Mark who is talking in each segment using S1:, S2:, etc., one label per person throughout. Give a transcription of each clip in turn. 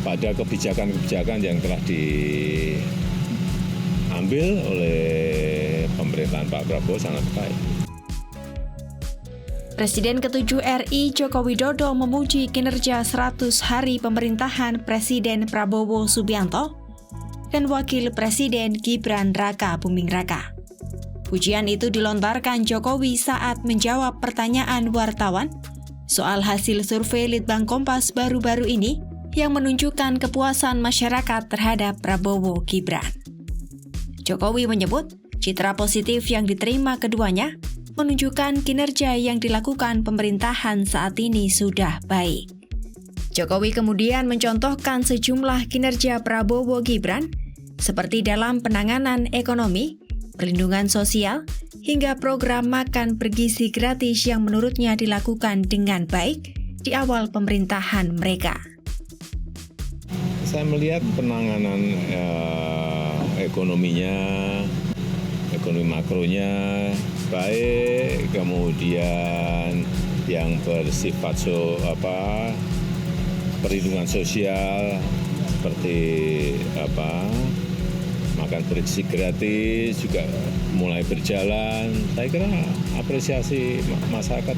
S1: pada kebijakan-kebijakan yang telah diambil oleh pemerintahan Pak Prabowo sangat baik.
S2: Presiden ke-7 RI Joko Widodo memuji kinerja 100 hari pemerintahan Presiden Prabowo Subianto dan Wakil Presiden Gibran Raka Buming Raka. Pujian itu dilontarkan Jokowi saat menjawab pertanyaan wartawan soal hasil survei Litbang Kompas baru-baru ini yang menunjukkan kepuasan masyarakat terhadap Prabowo Gibran. Jokowi menyebut citra positif yang diterima keduanya menunjukkan kinerja yang dilakukan pemerintahan saat ini sudah baik. Jokowi kemudian mencontohkan sejumlah kinerja Prabowo Gibran seperti dalam penanganan ekonomi, perlindungan sosial, hingga program makan bergizi gratis yang menurutnya dilakukan dengan baik di awal pemerintahan mereka.
S1: Saya melihat penanganan ekonominya, ekonomi makronya baik, kemudian yang bersifat perlindungan sosial seperti makan bergizi gratis juga mulai berjalan. Saya kira apresiasi masyarakat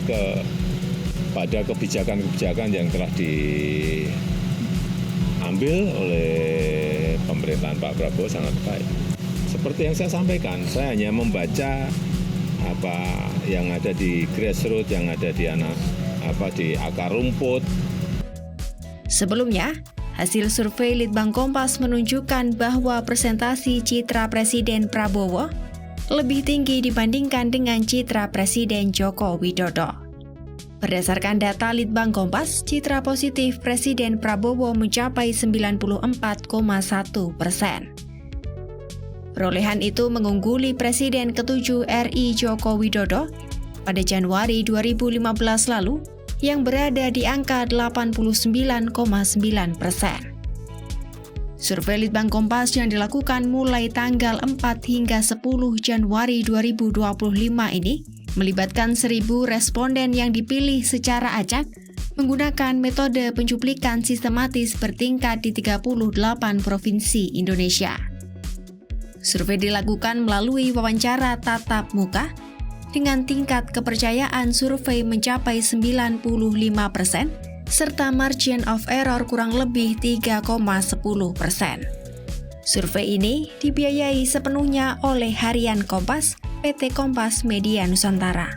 S1: pada kebijakan-kebijakan yang telah diambil oleh pemerintahan Pak Prabowo sangat baik. Seperti yang saya sampaikan, saya hanya membaca apa yang ada di grassroots, yang ada di di akar rumput.
S2: Sebelumnya, hasil survei Litbang Kompas menunjukkan bahwa presentasi citra Presiden Prabowo lebih tinggi dibandingkan dengan citra Presiden Joko Widodo. Berdasarkan data Litbang Kompas, citra positif Presiden Prabowo mencapai 94,1%. Perolehan itu mengungguli Presiden ke-7 RI Joko Widodo pada Januari 2015 lalu yang berada di angka 89,9%. Survei Litbang Kompas yang dilakukan mulai tanggal 4 hingga 10 Januari 2025 ini melibatkan 1.000 responden yang dipilih secara acak menggunakan metode pencuplikan sistematis bertingkat di 38 provinsi Indonesia. Survei dilakukan melalui wawancara tatap muka dengan tingkat kepercayaan survei mencapai 95% serta margin of error kurang lebih 3,10%. Survei ini dibiayai sepenuhnya oleh Harian Kompas, PT Kompas Media Nusantara.